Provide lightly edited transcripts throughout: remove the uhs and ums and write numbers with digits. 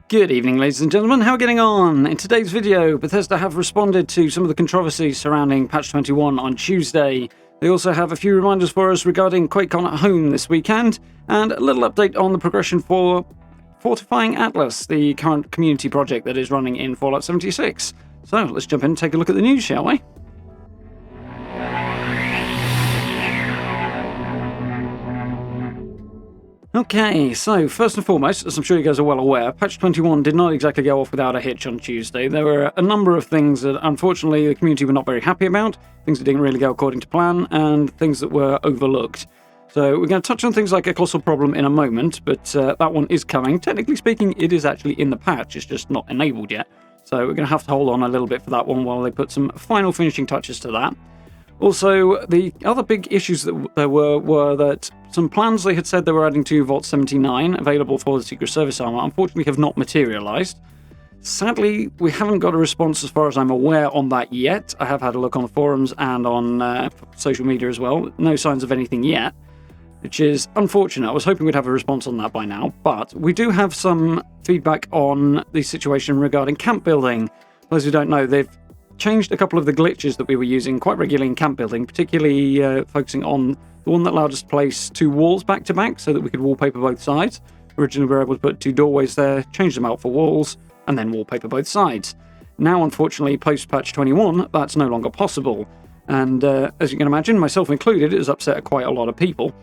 Good evening, ladies and gentlemen. How are we getting on? In today's video, Bethesda have responded to some of the controversy surrounding patch 21 on Tuesday. They also have a few reminders for us regarding QuakeCon at home this weekend, and a little update on the progression for Fortifying Atlas, the current community project that is running in Fallout 76. So let's jump in and take a look at the news, shall we? Okay, so first and foremost, as I'm sure you guys are well aware, patch 21 did not exactly go off without a hitch on Tuesday. There were a number of things that unfortunately the community were not very happy about, things that didn't really go according to plan, and things that were overlooked. So we're going to touch on things like a colossal problem in a moment, but that one is coming. Technically speaking, it is actually in the patch, it's just not enabled yet. So we're going to have to hold on a little bit for that one while they put some final finishing touches to that. Also, the other big issues that there were that some plans they had said they were adding to Vault 79, available for the Secret Service armor, unfortunately have not materialized. Sadly, we haven't got a response as far as I'm aware on that yet. I have had a look on the forums and on social media as well. No signs of anything yet, which is unfortunate. I was hoping we'd have a response on that by now, but we do have some feedback on the situation regarding camp building. For those who don't know, they've changed a couple of the glitches that we were using quite regularly in camp building, particularly focusing on the one that allowed us to place two walls back to back so that we could wallpaper both sides. Originally we were able to put two doorways there, change them out for walls, and then wallpaper both sides. Now, unfortunately, post-patch 21, that's no longer possible. And as you can imagine, myself included, it has upset quite a lot of people.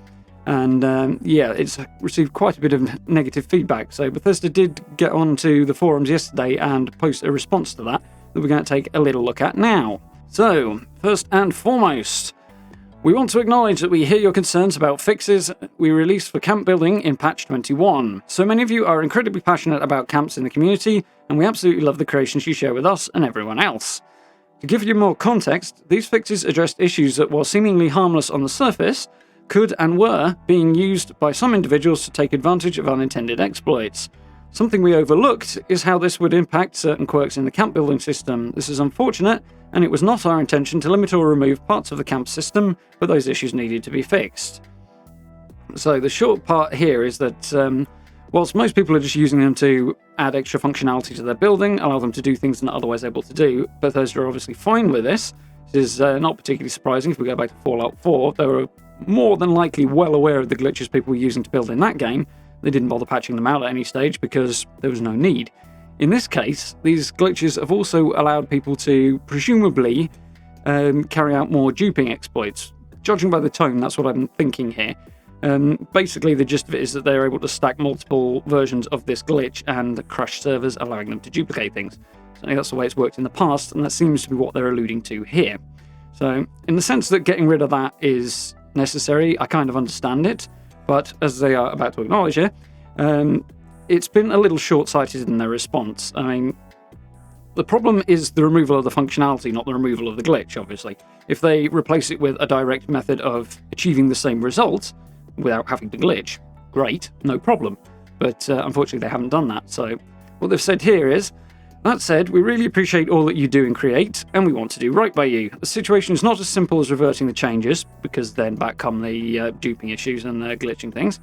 And yeah, it's received quite a bit of negative feedback. So Bethesda did get onto the forums yesterday and post a response to that we're going to take a little look at now. So, first and foremost, we want to acknowledge that we hear your concerns about fixes we released for camp building in patch 21. So many of you are incredibly passionate about camps in the community, and we absolutely love the creations you share with us and everyone else. To give you more context, these fixes addressed issues that, while seemingly harmless on the surface, could and were being used by some individuals to take advantage of unintended exploits. Something we overlooked is how this would impact certain quirks in the camp building system. This is unfortunate, and it was not our intention to limit or remove parts of the camp system, but those issues needed to be fixed. So the short part here is that whilst most people are just using them to add extra functionality to their building, allow them to do things they're not otherwise able to do, Bethesda are obviously fine with this. This is not particularly surprising. If we go back to Fallout 4, they were more than likely well aware of the glitches people were using to build in that game. They didn't bother patching them out at any stage because there was no need. In this case, these glitches have also allowed people to presumably carry out more duping exploits. Judging by the tone, that's what I'm thinking here. Basically, the gist of it is that they're able to stack multiple versions of this glitch and crash servers, allowing them to duplicate things. So that's the way it's worked in the past, and that seems to be what they're alluding to here. So, in the sense that getting rid of that is necessary, I kind of understand it. But as they are about to acknowledge here, it's been a little short-sighted in their response. I mean, the problem is the removal of the functionality, not the removal of the glitch, obviously. If they replace it with a direct method of achieving the same result without having to glitch, great, no problem. But unfortunately, they haven't done that. So what they've said here is, that said, we really appreciate all that you do and create, and we want to do right by you. The situation is not as simple as reverting the changes, because then back come the duping issues and the glitching things,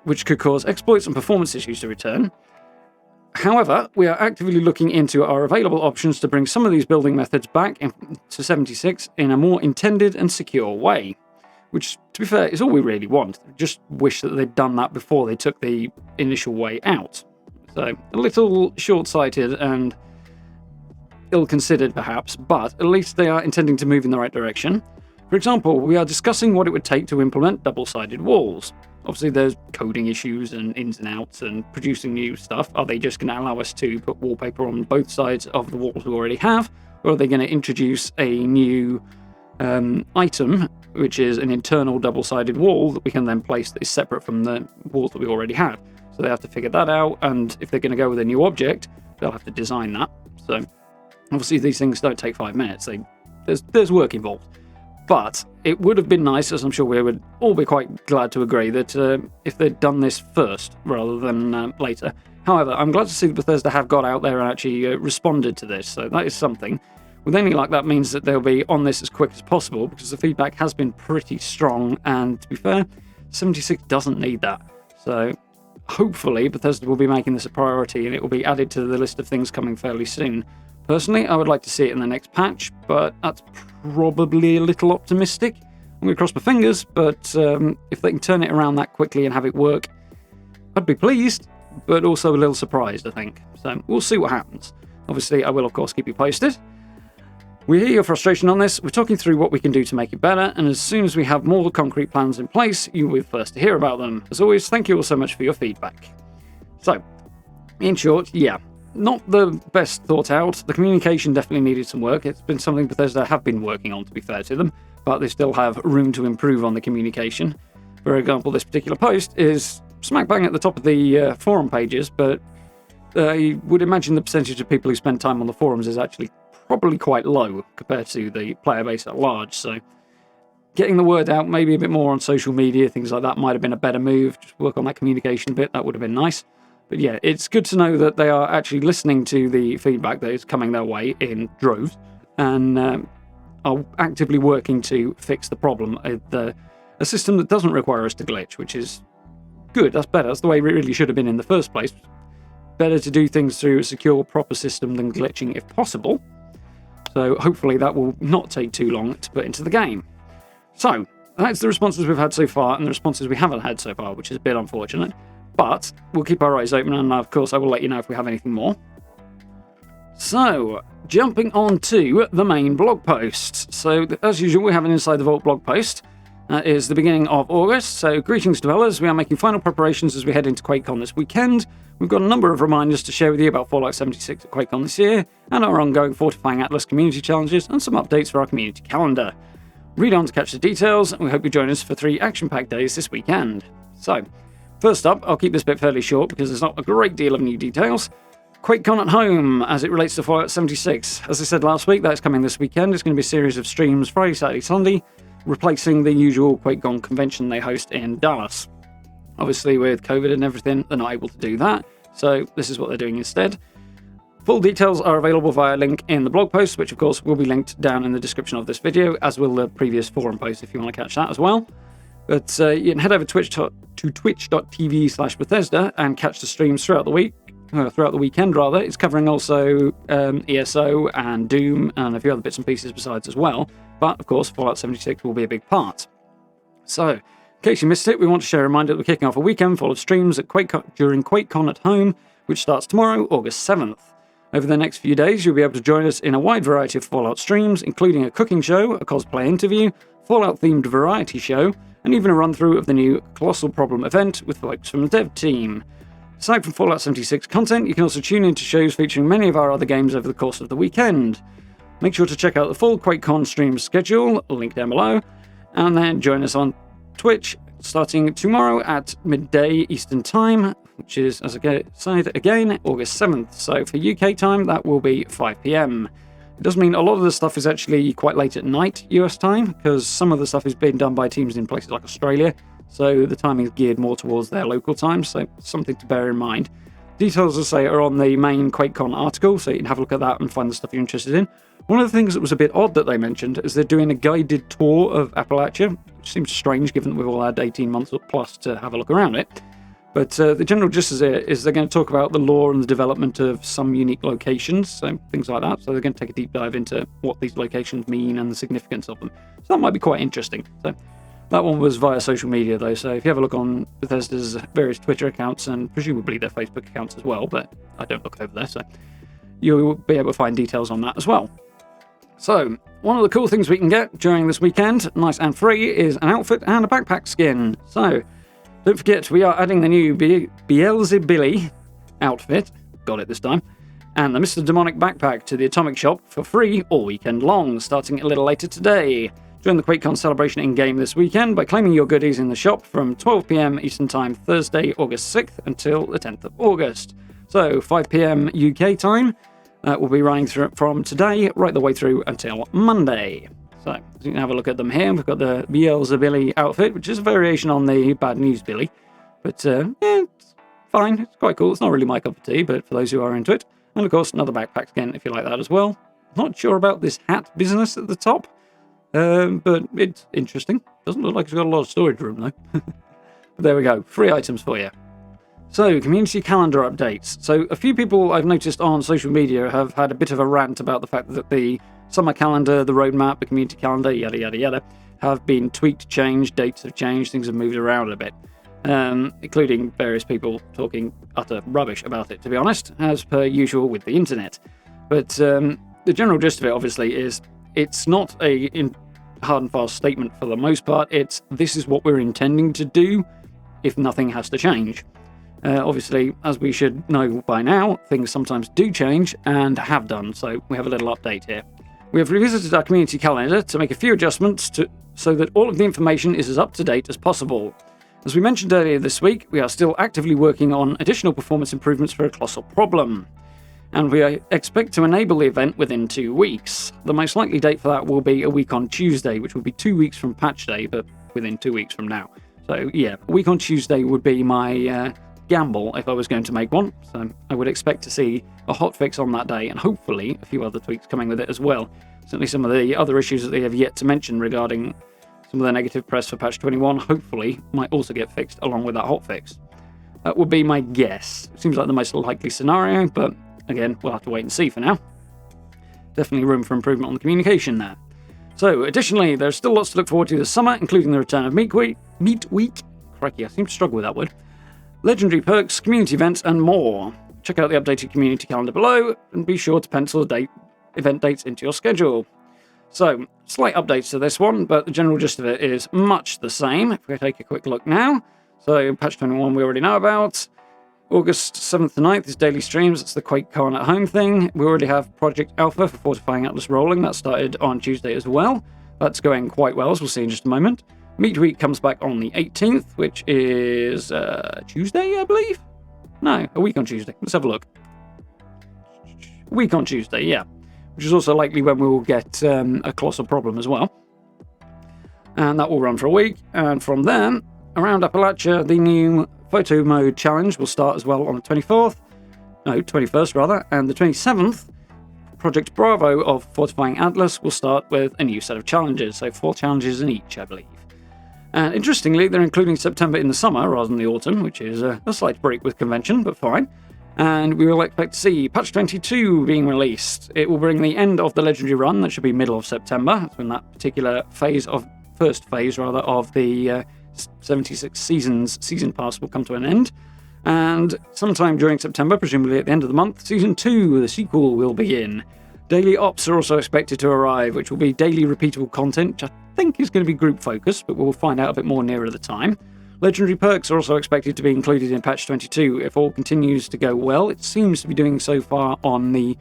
which could cause exploits and performance issues to return. However, we are actively looking into our available options to bring some of these building methods back to 76 in a more intended and secure way. Which, to be fair, is all we really want. Just wish that they'd done that before they took the initial way out. So, a little short-sighted and ill-considered, perhaps, but at least they are intending to move in the right direction. For example, we are discussing what it would take to implement double-sided walls. Obviously, there's coding issues and ins and outs and producing new stuff. Are they just going to allow us to put wallpaper on both sides of the walls we already have? Or are they going to introduce a new item, which is an internal double-sided wall that we can then place that is separate from the walls that we already have? So they have to figure that out, and if they're going to go with a new object, they'll have to design that. So obviously these things don't take 5 minutes. There's work involved. But it would have been nice, as I'm sure we would all be quite glad to agree, that if they'd done this first rather than later. However, I'm glad to see that Bethesda have got out there and actually responded to this, so that is something. With anything like that means that they'll be on this as quick as possible, because the feedback has been pretty strong, and to be fair, 76 doesn't need that. So hopefully Bethesda will be making this a priority and it will be added to the list of things coming fairly soon. Personally, I would like to see it in the next patch, but that's probably a little optimistic. I'm going to cross my fingers, but if they can turn it around that quickly and have it work, I'd be pleased, but also a little surprised, I think. So we'll see what happens. Obviously, I will, of course, keep you posted. We hear your frustration on this, we're talking through what we can do to make it better, and as soon as we have more concrete plans in place, you will be first to hear about them. As always, thank you all so much for your feedback. So, in short, yeah, not the best thought out. The communication definitely needed some work. It's been something Bethesda have been working on, to be fair to them, but they still have room to improve on the communication. For example, this particular post is smack bang at the top of the forum pages, but I would imagine the percentage of people who spend time on the forums is actually probably quite low compared to the player base at large, so getting the word out maybe a bit more on social media, things like that might have been a better move. Just work on that communication bit, that would have been nice. But yeah, it's good to know that they are actually listening to the feedback that is coming their way in droves and are actively working to fix the problem. A system that doesn't require us to glitch, which is good, that's better, that's the way it really should have been in the first place. Better to do things through a secure, proper system than glitching if possible. So hopefully that will not take too long to put into the game. So that's the responses we've had so far and the responses we haven't had so far, which is a bit unfortunate. But we'll keep our eyes open and of course I will let you know if we have anything more. So, jumping on to the main blog posts. So as usual we have an Inside the Vault blog post. That is the beginning of August, so greetings developers, we are making final preparations as we head into QuakeCon this weekend. We've got a number of reminders to share with you about Fallout 76 at QuakeCon this year, and our ongoing Fortifying Atlas community challenges, and some updates for our community calendar. Read on to catch the details, and we hope you join us for 3 action-packed days this weekend. So, first up, I'll keep this bit fairly short because there's not a great deal of new details. QuakeCon at home, as it relates to Fallout 76. As I said last week, that's coming this weekend. It's going to be a series of streams Friday, Saturday, Sunday, replacing the usual QuakeCon convention they host in Dallas. Obviously, with COVID and everything, they're not able to do that, so this is what they're doing instead. Full details are available via a link in the blog post, which of course will be linked down in the description of this video, as will the previous forum post if you want to catch that as well. But you can head over to twitch.tv/Bethesda and catch the streams throughout the week. Throughout the weekend, rather. It's covering also ESO and Doom and a few other bits and pieces besides as well. But, of course, Fallout 76 will be a big part. So, in case you missed it, we want to share a reminder that we're kicking off a weekend full of streams at during QuakeCon at home, which starts tomorrow, August 7th. Over the next few days, you'll be able to join us in a wide variety of Fallout streams, including a cooking show, a cosplay interview, Fallout-themed variety show, and even a run-through of the new Colossal Problem event with folks from the dev team. Aside from Fallout 76 content, you can also tune into shows featuring many of our other games over the course of the weekend. Make sure to check out the full QuakeCon stream schedule, link down below, and then join us on Twitch starting tomorrow at midday Eastern Time, which is, as I said again, August 7th. So for UK time, that will be 5 PM. It does mean a lot of the stuff is actually quite late at night US time, because some of the stuff is being done by teams in places like Australia. So the timing is geared more towards their local time, so something to bear in mind. Details, as I say, are on the main QuakeCon article, so you can have a look at that and find the stuff you're interested in. One of the things that was a bit odd that they mentioned is they're doing a guided tour of Appalachia, which seems strange given that we've all had 18 months plus to have a look around it. But the general gist is they're going to talk about the lore and the development of some unique locations, so things like that. So they're going to take a deep dive into what these locations mean and the significance of them. So that might be quite interesting. So that one was via social media, though, so if you have a look on Bethesda's various Twitter accounts and presumably their Facebook accounts as well, but I don't look over there, so you'll be able to find details on that as well. So, one of the cool things we can get during this weekend, nice and free, is an outfit and a backpack skin. So, don't forget, we are adding the new Beelzebubby outfit, got it this time, and the Mr. Demonic backpack to the Atomic Shop for free all weekend long, starting a little later today. Join the QuakeCon celebration in-game this weekend by claiming your goodies in the shop from 12 PM Eastern Time Thursday, August 6th until the 10th of August. So 5 PM UK time, we'll be running through from today right the way through until Monday. So you can have a look at them here. We've got the Beelzebubby outfit, which is a variation on the Bad News Billy. But yeah, it's fine. It's quite cool. It's not really my cup of tea, but for those who are into it. And of course, another backpack skin if you like that as well. Not sure about this hat business at the top. But it's interesting. Doesn't look like it's got a lot of storage room, though. But there we go. Free items for you. So, community calendar updates. So, a few people I've noticed on social media have had a bit of a rant about the fact that the summer calendar, the roadmap, the community calendar, yada yada yada, have been tweaked, changed, dates have changed, things have moved around a bit. Including various people talking utter rubbish about it, to be honest, as per usual with the internet. But the general gist of it, obviously, is it's not a hard and fast statement for the most part. It's this is what we're intending to do if nothing has to change. Obviously, as we should know by now, things sometimes do change and have done, so we have a little update here. We have revisited our community calendar to make a few adjustments so that all of the information is as up-to-date as possible. As we mentioned earlier this week, we are still actively working on additional performance improvements for a colossal problem, and we expect to enable the event within 2 weeks. The most likely date for that will be a week on Tuesday, which will be 2 weeks from patch day, but within 2 weeks from now. So yeah, a week on Tuesday would be my gamble if I was going to make one, so I would expect to see a hotfix on that day and hopefully a few other tweaks coming with it as well. Certainly some of the other issues that they have yet to mention regarding some of the negative press for patch 21 hopefully might also get fixed along with that hotfix. That would be my guess. It seems like the most likely scenario, but again, we'll have to wait and see for now. Definitely room for improvement on the communication there. So, additionally, there's still lots to look forward to this summer, including the return of Meat Week. Crikey, I seem to struggle with that word. Legendary perks, community events, and more. Check out the updated community calendar below, and be sure to pencil event dates into your schedule. So, slight updates to this one, but the general gist of it is much the same. If we take a quick look now. So, patch 21 we already know about. August 7th to 9th is daily streams. It's the QuakeCon at home thing. We already have Project Alpha for Fortifying Atlas rolling. That started on Tuesday as well. That's going quite well, as we'll see in just a moment. Meat Week comes back on the 18th, which is Tuesday, I believe? No, a week on Tuesday. Let's have a look. A week on Tuesday, yeah. Which is also likely when we will get a colossal problem as well. And that will run for a week. And from then, around Appalachia, the new photo mode challenge will start as well on the 21st rather. And the 27th, Project Bravo of Fortifying Atlas will start with a new set of challenges. So 4 challenges in each, I believe. And interestingly, they're including September in the summer rather than the autumn, which is a slight break with convention, but fine. And we will expect to see patch 22 being released. It will bring the end of the legendary run. That should be middle of September. That's when that particular first phase of the 76 season pass will come to an end. And sometime during September, presumably at the end of the month, Season 2, the sequel, will begin. Daily ops are also expected to arrive, which will be daily repeatable content, which I think is going to be group focused, but we'll find out a bit more nearer the time. Legendary perks are also expected to be included in patch 22 if all continues to go well. It seems to be doing so far on the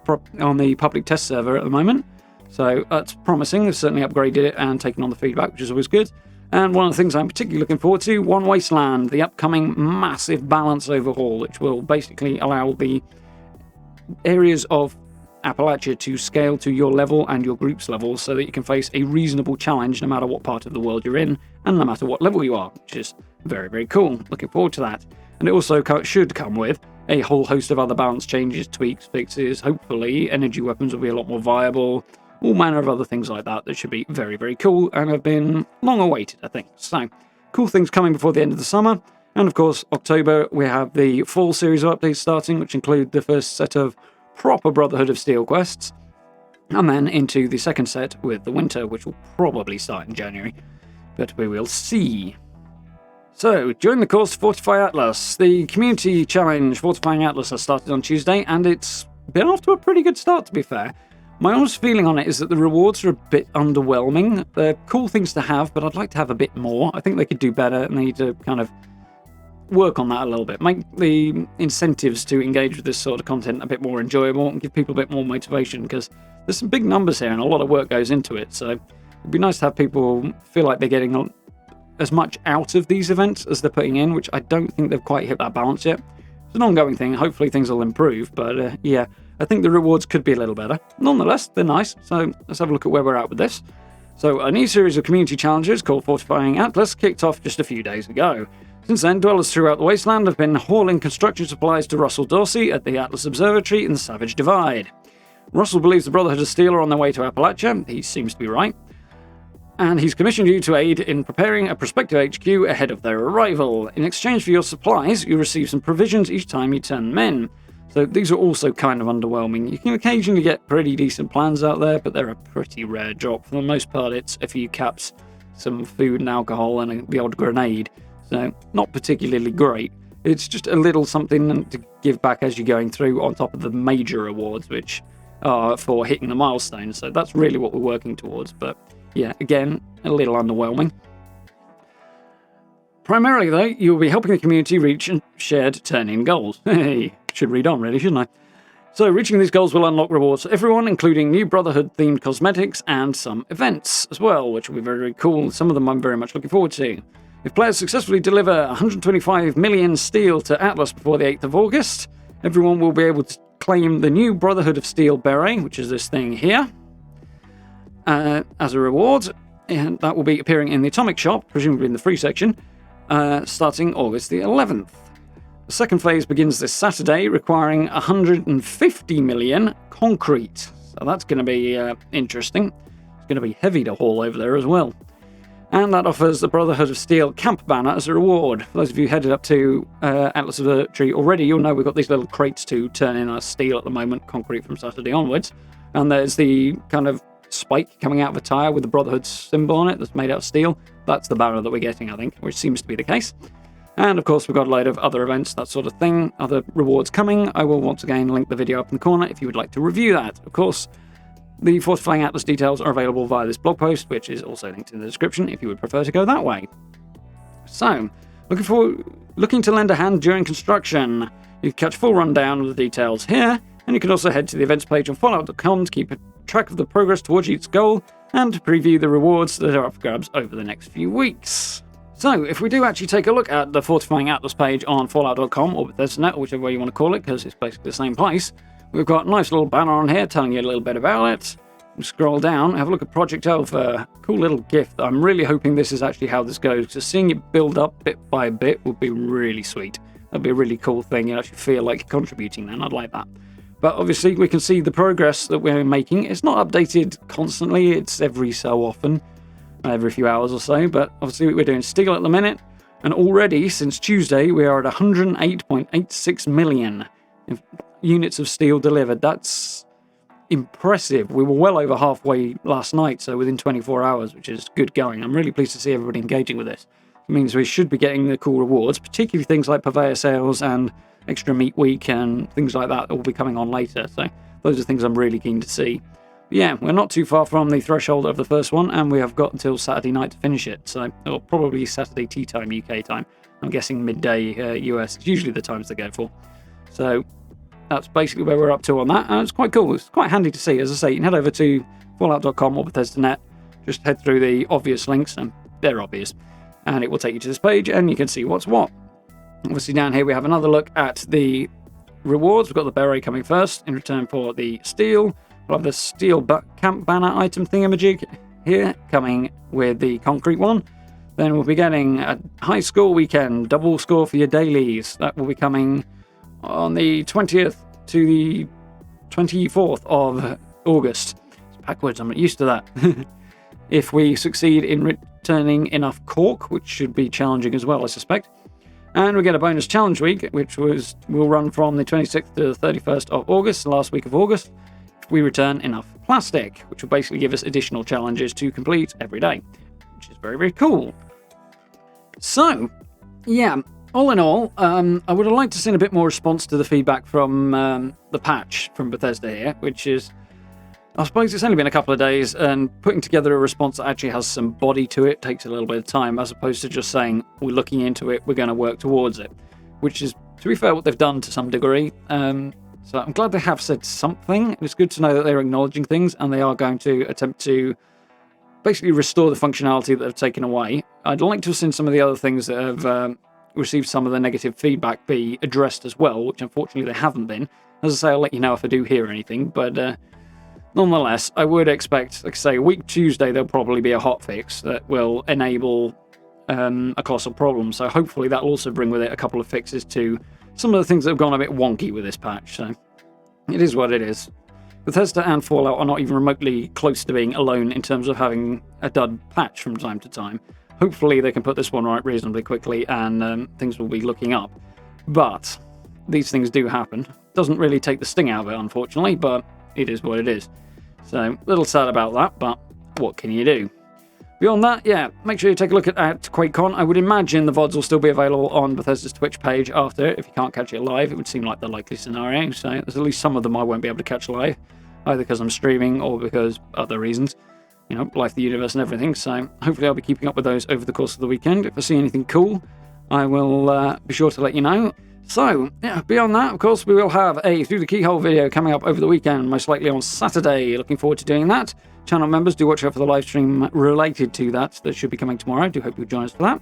public test server at the moment, so that's promising. They've certainly upgraded it and taken on the feedback, which is always good. And one of the things I'm particularly looking forward to, One Wasteland, the upcoming massive balance overhaul, which will basically allow the areas of Appalachia to scale to your level and your group's level so that you can face a reasonable challenge no matter what part of the world you're in and no matter what level you are, which is very, very cool. Looking forward to that. And it also should come with a whole host of other balance changes, tweaks, fixes. Hopefully, energy weapons will be a lot more viable. All manner of other things like that should be very, very cool and have been long awaited, I think. So, cool things coming before the end of the summer. And of course, October, we have the fall series of updates starting, which include the first set of proper Brotherhood of Steel quests, and then into the second set with the winter, which will probably start in January, but we will see. So, during the course of Fortify Atlas, the community challenge Fortifying Atlas has started on Tuesday, and it's been off to a pretty good start, to be fair. My honest feeling on it is that the rewards are a bit underwhelming. They're cool things to have, but I'd like to have a bit more. I think they could do better, and they need to kind of work on that a little bit. Make the incentives to engage with this sort of content a bit more enjoyable and give people a bit more motivation, because there's some big numbers here and a lot of work goes into it. So it'd be nice to have people feel like they're getting as much out of these events as they're putting in, which I don't think they've quite hit that balance yet. It's an ongoing thing. Hopefully things will improve, but yeah, I think the rewards could be a little better. Nonetheless, they're nice. So let's have a look at where we're at with this. So a new series of community challenges called Fortifying Atlas kicked off just a few days ago. Since then, dwellers throughout the wasteland have been hauling construction supplies to Russell Dorsey at the Atlas Observatory in the Savage Divide. Russell believes the Brotherhood of Steel are on their way to Appalachia. He seems to be right. and he's commissioned you to aid in preparing a prospective HQ ahead of their arrival. In exchange for your supplies, you receive some provisions each time you turn them in. So these are also kind of underwhelming. You can occasionally get pretty decent plans out there, but they're a pretty rare drop. For the most part, it's a few caps, some food and alcohol, and the odd grenade. So not particularly great. It's just a little something to give back as you're going through on top of the major rewards, which are for hitting the milestones. So that's really what we're working towards. But yeah, again, a little underwhelming. Primarily, though, you'll be helping the community reach shared turn-in goals. Hey, should read on, really, shouldn't I? So, reaching these goals will unlock rewards for everyone, including new Brotherhood-themed cosmetics and some events as well, which will be very, very cool. Some of them I'm very much looking forward to. If players successfully deliver 125 million steel to Atlas before the 8th of August, everyone will be able to claim the new Brotherhood of Steel beret, which is this thing here, as a reward. And that will be appearing in the Atomic Shop, presumably in the free section, starting August the 11th. The second phase begins this Saturday, requiring 150 million concrete. So that's going to be interesting. It's going to be heavy to haul over there as well. And that offers the Brotherhood of Steel camp banner as a reward. For those of you headed up to Atlas Observatory already, you'll know we've got these little crates to turn in as steel at the moment, concrete from Saturday onwards. And there's the kind of spike coming out of a tyre with the Brotherhood symbol on it that's made out of steel. That's the banner that we're getting, I think, which seems to be the case. And of course, we've got a load of other events, that sort of thing, other rewards coming. I will once again link the video up in the corner if you would like to review that. Of course, the Fortifying Atlas details are available via this blog post, which is also linked in the description if you would prefer to go that way. So, looking to lend a hand during construction. You can catch a full rundown of the details here, and you can also head to the events page on Fallout.com to keep track of the progress towards each goal and to preview the rewards that are up for grabs over the next few weeks. So, if we do actually take a look at the Fortifying Atlas page on Fallout.com or Bethesda, or whichever way you want to call it, because it's basically the same place, we've got a nice little banner on here telling you a little bit about it. We'll scroll down, have a look at Project Alpha. Cool little gift. I'm really hoping this is actually how this goes, because seeing it build up bit by bit would be really sweet. That'd be a really cool thing. You actually feel like you're contributing then. I'd like that. But obviously, we can see the progress that we're making. It's not updated constantly. It's every so often, every few hours or so. But obviously, we're doing steel at the minute. And already, since Tuesday, we are at 108.86 million units of steel delivered. That's impressive. We were well over halfway last night, so within 24 hours, which is good going. I'm really pleased to see everybody engaging with this. It means we should be getting the cool rewards, particularly things like purveyor sales and extra meat week and things like that will be coming on later. So those are things I'm really keen to see. But yeah, we're not too far from the threshold of the first one, and we have got until Saturday night to finish it. So it'll probably Saturday tea time, UK time. I'm guessing midday US. It's usually the times they go for. So that's basically where we're up to on that, and it's quite cool. It's quite handy to see. As I say, you can head over to Fallout.com or Bethesda.net, just head through the obvious links, and they're obvious, and it will take you to this page, and you can see what's what. Obviously down here we have another look at the rewards. We've got the beret coming first in return for the steel. We'll have the steel camp banner item thingamajig here coming with the concrete one. Then we'll be getting a high score weekend, double score for your dailies. That will be coming on the 20th to the 24th of August. It's backwards, I'm not used to that. If we succeed in returning enough cork, which should be challenging as well, I suspect. And we get a bonus challenge week, which will run from the 26th to the 31st of August, the last week of August, if we return enough plastic, which will basically give us additional challenges to complete every day, which is very, very cool. So, yeah, all in all, I would have liked to see a bit more response to the feedback from the patch from Bethesda here, which is, I suppose it's only been a couple of days, and putting together a response that actually has some body to it takes a little bit of time, as opposed to just saying, we're looking into it, we're going to work towards it, which is, to be fair, what they've done to some degree. So I'm glad they have said something. It's good to know that they're acknowledging things, and they are going to attempt to basically restore the functionality that they've taken away. I'd like to have seen some of the other things that have received some of the negative feedback be addressed as well, which unfortunately they haven't been. As I say, I'll let you know if I do hear anything, but nonetheless, I would expect, like I say, a week Tuesday, there'll probably be a hotfix that will enable a colossal problem. So hopefully that'll also bring with it a couple of fixes to some of the things that have gone a bit wonky with this patch. So it is what it is. Bethesda and Fallout are not even remotely close to being alone in terms of having a dud patch from time to time. Hopefully they can put this one right reasonably quickly and things will be looking up. But these things do happen. Doesn't really take the sting out of it, unfortunately, but it is what it is. So, a little sad about that, but what can you do? Beyond that, yeah, make sure you take a look at QuakeCon. I would imagine the VODs will still be available on Bethesda's Twitch page after. If you can't catch it live, it would seem like the likely scenario. So there's at least some of them I won't be able to catch live, either because I'm streaming or because other reasons. You know, life, the universe, and everything. So hopefully I'll be keeping up with those over the course of the weekend. If I see anything cool, I will be sure to let you know. So, yeah, beyond that, of course, we will have a Through the Keyhole video coming up over the weekend, most likely on Saturday. Looking forward to doing that. Channel members, do watch out for the live stream related to that. That should be coming tomorrow. I do hope you'll join us for that.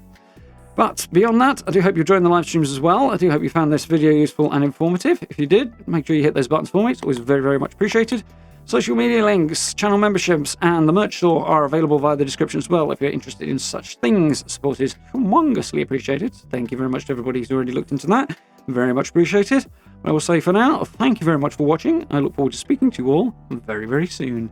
But beyond that, I do hope you'll join the live streams as well. I do hope you found this video useful and informative. If you did, make sure you hit those buttons for me. It's always very, very much appreciated. Social media links, channel memberships, and the merch store are available via the description as well if you're interested in such things. Support is humongously appreciated. Thank you very much to everybody who's already looked into that. Very much appreciated. I will say for now, thank you very much for watching. I look forward to speaking to you all very, very soon.